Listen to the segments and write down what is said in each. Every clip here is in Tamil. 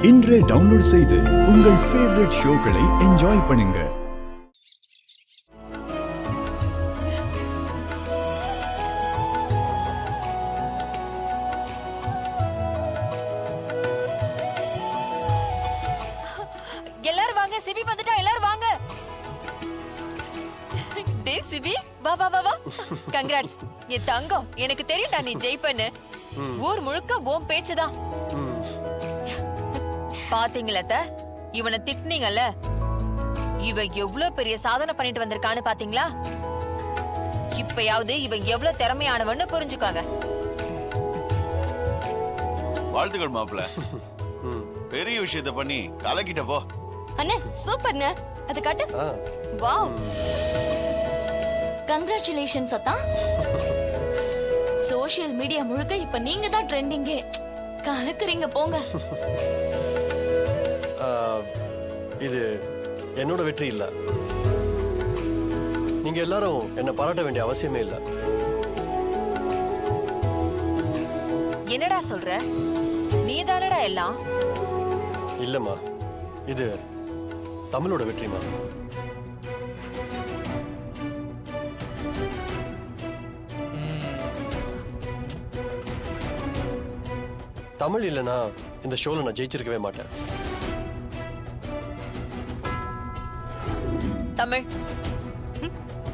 இன்றே டவுன்லோட் செய்து உங்கள் ஃபேவரட் ஷோக்களை என்ஜாய் பண்ணுங்க. எல்லாரும் வாங்க, சிபி வந்துட்டா. எல்லாரும் வாங்க. டே சிபி, வா வா வா வா. கங்க்ராட்ஸ் என் தங்கம். எனக்கு தெரியும்டா நீ ஜெயிப்பன்னு. ஊர் முழுக்க உன் பேச்சுதான். பாத்தீங்களா இவனை திட்டினீங்கல்ல, இவன் எவ்வளவு பெரிய சாதனை பண்ணிட்டு வந்திருக்கான்னு பாத்தீங்களா? இப்பயாவது இவன் எவ்வளவு திறமையானவன்னு புரிஞ்சுக்காங்க. வாழ்த்துக்கள் மாப்பிள்ள. பெரிய விஷயத்தை பண்ணி கலக்கிட்ட போ. அண்ணே சூப்பர்ண்ணே. அது காட்டு. வாவ், கங்க்ராச்சுலேஷன்ஸ் அத்தா. சோஷியல் மீடியா முழுக்க இப்ப நீங்க தான் ட்ரெண்டிங்கே. கலக்குறீங்க போங்க. இது என்னோட வெற்றி இல்ல. நீங்க எல்லாரும் என்ன பாராட்ட வேண்டிய அவசியமே இல்ல. என்னடா சொல்ற? நீதானடா எல்லாம். இல்லம்மா, இது தமிழோட வெற்றிமா. தமிழ் இல்லனா இந்த ஷோல நான் ஜெயிச்சிருக்கவே மாட்டேன். தமிழ்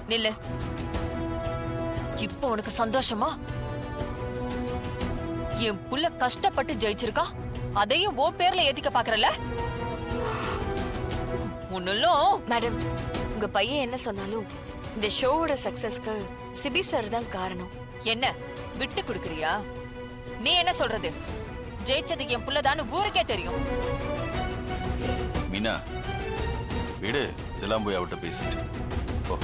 நில்லு. இப்போ உனக்கு சந்தோஷமா? என் புள்ள கஷ்டப்பட்டு ஜெயிச்சிருக்கா, அதையும் ஓ பேர்ல ஏத்திக்க பாக்குறல? ஒன்னும் மேடம், உங்க பையன் என்ன சொன்னாலும் இந்த ஷோவோட சக்சஸ்க்கு சிபி சார் தான் காரணம். என்ன விட்டு கொடுக்கறியா? நீ என்ன சொல்றது? ஜெயிச்சது என் புள்ளதான்னு ஊருக்கே தெரியும். மீனா விடு, இதெல்லாம் போய் அவட்ட பேசிட்டு போ.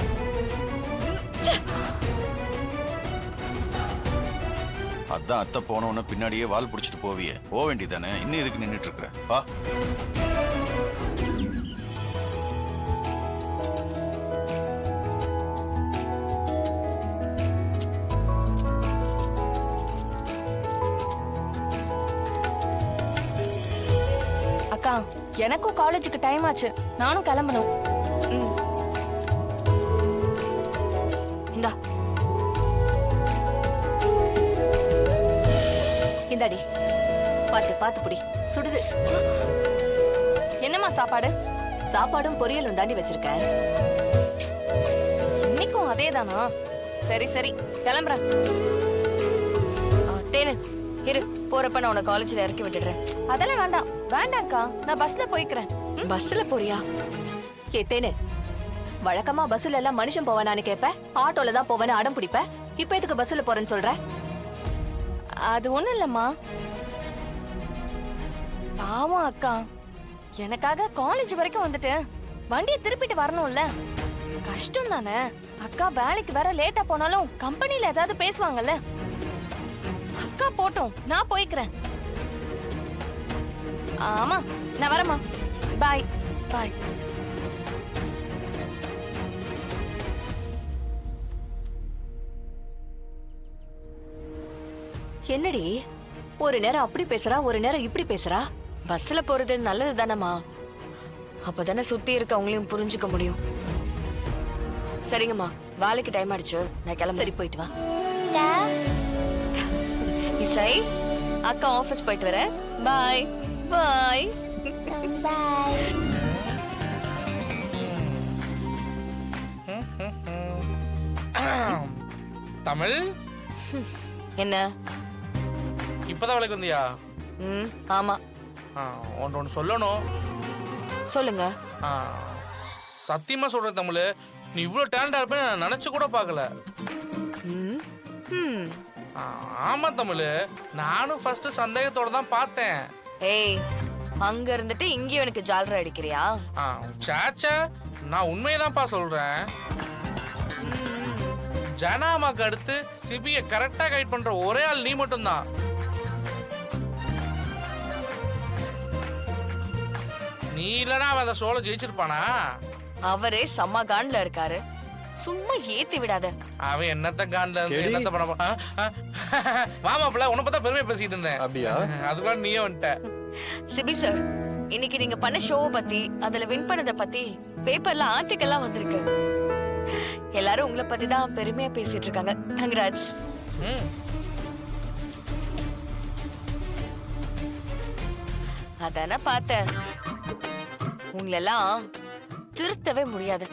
அதான் அத்தை போனவன பின்னாடியே வால் புடிச்சிட்டு போவியே, போக வேண்டியதானே? இன்னும் எதுக்கு நின்னுட்டு இருக்கிற? வா. அக்கா, எனக்கும் காலேஜுக்கு டைம் ஆச்சு. நானும் கிளம்பணும். இந்தா இந்தாடி, பாத்து பாத்து புடி. சுடுது. என்னம்மா சாப்பாடு? சாப்பாடும் பொரியலும் தாண்டி வச்சிருக்கேன். இன்னைக்கும் அதே தானா? சரி சரி, கிளம்புறேன். தேனு இரு, போறப்ப நான் உன காலேஜ்ல இறக்கி விட்டுடுறேன். அதெல்லாம் வேண்டாம். வேண்டாம்க்கா, நான் பஸ்ல போய்க்கிறேன். பஸ்ல போறியா? ஏ தேனு, வழக்கமா பஸ்ல எல்லாம் மனுஷன் போவேனான்னு கேப்ப, ஆட்டோல தான் போவேன்னு அடம் பிடிப்ப. இப்ப எதுக்கு பஸ்ல போறேன்னு சொல்ற? அது ஒண்ணும் இல்லம்மா. பாவம் அக்கா, எனக்காக காலேஜ் வரைக்கும் வந்துட்டு வண்டியை திருப்பிட்டு வரணும்ல. கஷ்டம் தானே. அக்கா வேலைக்கு வேற லேட்டா போனாலும் கம்பெனில ஏதாவது பேசுவாங்கல்ல. அக்கா போட்டும், நான் போய்க்கிறேன். ஆமா, நான் வரேம்மா. பாய் பாய். என்னடி ஒரு நேரம் அப்படி பேசுறா, ஒரு நேரம் இப்படி பேசுறா? பஸ்ல போறது நல்லது தானம்மா. அப்பதானே சுத்தி இருக்கவங்களையும் புரிஞ்சுக்க முடியும். சரிங்கம்மா, வேலைக்கு டைம் ஆயிடுச்சு, நான் கிளம்ப. சரி, போயிட்டு வா. இசை, அக்கா ஆபீஸ் போயிட்டு வரேன். பாய் பாய் பாய். தமிழ், என்ன இப்பதான் வேலைக்கு வந்தியா? ஆமா. ஒன்று சொல்லணும். சொல்லுங்க. சத்தியமா சொல்றேன் தமிழ், நீ இவ்வளவு டேலண்டா இருப்பேன்னு நான் நினைச்சு கூட பார்க்கல. ஆமா தமிழ், நானும் ஃபர்ஸ்ட் சந்தேகத்தோட தான் பார்த்தேன். ஏய், அங்க இருந்துட்டு இங்கேயும் எனக்கு ஜாலரா அடிக்கிறியா? சாச்சா, நான் உண்மையதான்ப்பா சொல்றேன். ஜனாமாக்கு அடுத்து சிபியை கரெக்டா கைட் பண்ற ஒரே ஆள் நீ மட்டும்தான். நீ இல்லனா அவன் அந்த ஷோல ஜெயிச்சிருப்பானா? அவரே செம்ம காண்ட்ல இருக்காரு. சும்மா ஏத்தி விடாத. அவன் என்னத்த காண்ட்ல இருந்து என்னத்த பண்ண? வாமாப்ல, உன்னை பார்த்தா பெருமையா பேசிட்டு இருந்தேன். அப்படியா? அதுக்குள்ள நீயே வந்துட்ட. சிபி சார், இன்னைக்கு நீங்க பண்ண ஷோவை பத்தி அதுல வின் பண்ணத பத்தி பேப்பர்ல ஆர்டிக்கல்லாம் வந்திருக்கு. எல்லாரும் உங்களை பத்தி தான் பெருமையா பேசிட்டு இருக்காங்க. கங்க்ராட்ஸ். ம் அதானே பார்த்தேன். உங்களெல்லாம் திருத்தவே முடியாது.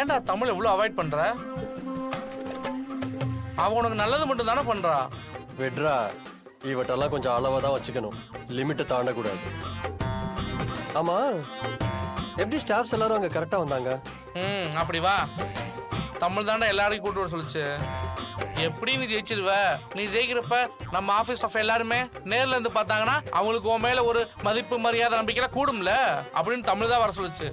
ஏன்டா தமிழ் எவ்வளவு அவாய்ட் பண்ற? அவ உனக்கு நல்லது மட்டும் தானே பண்றா. விட்ரா, இவட்டெல்லாம் கொஞ்சம் அளவா தான் வச்சுக்கணும், லிமிட்டை தாண்டக்கூடாது. ஆமா, எப்படி ஸ்டாஃப்ஸ் எல்லாரும் அங்க கரெக்டா வந்தாங்க? அப்படி வா. தமிழ் தாண்டா எல்லாரையும் கூட்டு வர சொல்லுச்சு. எப்படி நீ ஜெயிச்சிருவ? நீ ஜெயிக்கிறப்ப நம்ம ஆபீஸ் ஸ்டாஃப் எல்லாருமே நேர்ல இருந்து பார்த்தாங்கன்னா அவங்களுக்கு உன் மேல ஒரு மதிப்பு மரியாதை நம்பிக்கைலாம் கூடும்ல அப்படின்னு தமிழ் தான் வர சொல்லுச்சு.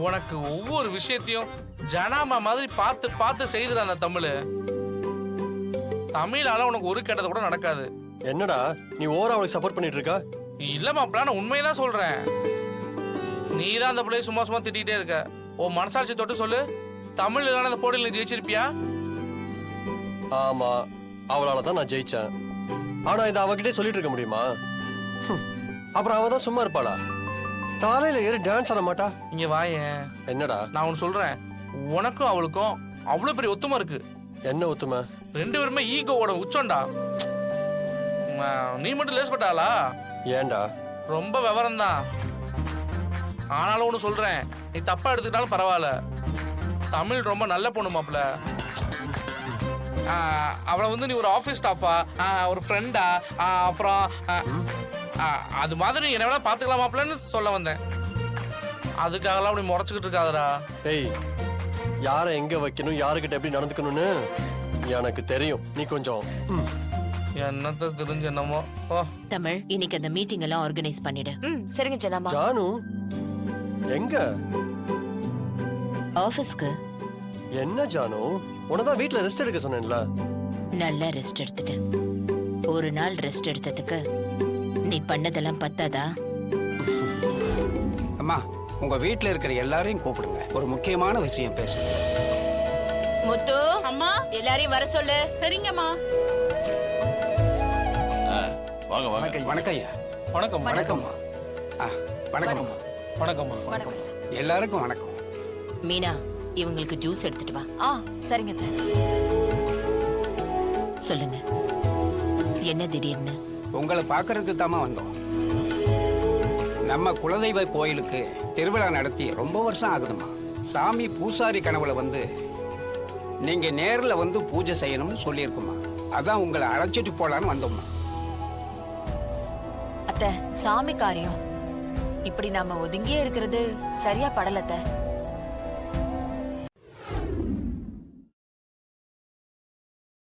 உனக்கு ஒவ்வொரு விஷயத்தையும் ஜனாமா மாதிரி பார்த்து பார்த்து செய்துற அந்த தமிழ். தமிழால உனக்கு ஒரு கெட்டது கூட நடக்காது. என்னடா நீ ஓவரா அவளுக்கு சப்போர்ட் பண்ணிட்டு இருக்கா? இல்ல மாப்பிள்ள, நான் உண்மையதான் சொல்றேன். நீ தான் அந்த பிள்ளைய சும்மா சும்மா திட்டிகிட்டே இருக்க. உன் மனசாட்சி தொட்டு சொல்லு, தமிழ் இல்லைன்னா அந்த போட்டியில் நீ ஜெயிச்சிருப்பியா? ஆமா, அவளால தான் நான் ஜெயிச்சேன். ஆனா இதை அவகிட்டே சொல்லிட்டு இருக்க முடியுமா? அப்புறம் அவ தான் சும்மா இருப்பாளா? காலையில ஏறி டான்ஸ் ஆட மாட்டா? இங்க வாயேன். என்னடா? நான் ஒன்னு சொல்றேன், உனக்கும் அவளுக்கும் அவ்வளவு பெரிய ஒத்துமை இருக்கு. என்ன ஒத்துமை? ரெண்டு பேருமே ஈகோவோட உச்சம்டா. நீ மட்டும் லேஸ்பட்டாளா? ஏன்டா? ரொம்ப விவரம் தான். ஆனாலும் ஒண்ணு சொல்றேன், நீ தப்பா எடுத்துக்கிட்டாலும் பரவாயில்ல. தமிழ் ரொம்ப நல்ல பொண்ணு மாப்பிள்ள. அவளை வந்து நீ ஒரு ஆபீஸ் ஸ்டாஃபா, ஒரு ஃப்ரெண்டா, அப்புறம் அது மாதிரி என்ன வேணா பாத்துக்கலாம் மாப்பிள்ளன்னு சொல்ல வந்தேன். அதுக்காகலாம் அப்படி முறைச்சுக்கிட்டு இருக்காதடா. ஏய், யாரை எங்க வைக்கணும், யாருக்கிட்ட எப்படி நடந்துக்கணும்னு எனக்கு தெரியும். நீ கொஞ்சம் என்னத்த தெரிஞ்சு என்னமோ. தமிழ், இன்னைக்கு அந்த மீட்டிங் எல்லாம் ஆர்கனைஸ் பண்ணிடு. சரிங்க ஜனாமா. ஜானு எங்க? ஆபீஸ்க்கு. என்ன ஜானு, உனதான் வீட்ல ரெஸ்ட் எடுக்க சொன்னேன்ல. நல்லா ரெஸ்ட் எடுத்துட்டு ஒரு நாள் ரெஸ்ட் எடுத்ததுக்கு நீ பண்ணதெல்லாம் பத்தாதா? அம்மா, உங்க வீட்ல இருக்கிற எல்லாரையும் கூப்பிடுங்க, ஒரு முக்கியமான விஷயம் பேசணும். முத்து, அம்மா எல்லாரையும் வர சொல்லு. சரிங்கம்மா. வாங்க வாங்க. வணக்கம் ஐயா. வணக்கம். வணக்கம்மா. வணக்கம்மா. வணக்கம்மா. வணக்கம். எல்லாருக்கும் வணக்கம். மீனா, இவங்களுக்கு ஜூஸ் எடுத்துட்டு வா. சரிங்க அத்தை. சொல்லுங்க, என்ன திடீர்னு? உங்களை பார்க்கறதுக்கு தாமா வந்தோம். நம்ம குலதெய்வ கோயிலுக்கு திருவிழா நடத்தி ரொம்ப வருஷம் ஆகுதுமா. சாமி பூசாரி கனவுல வந்து நீங்க நேர்ல வந்து பூஜை செய்யணும்னு சொல்லியிருக்குமா. அதான் உங்களை அழைச்சிட்டு போலான்னு வந்தோம்மா. அத்தை, சாமி காரியம் இப்படி நாம ஒதுங்கியே இருக்கிறது சரியா படலத்த.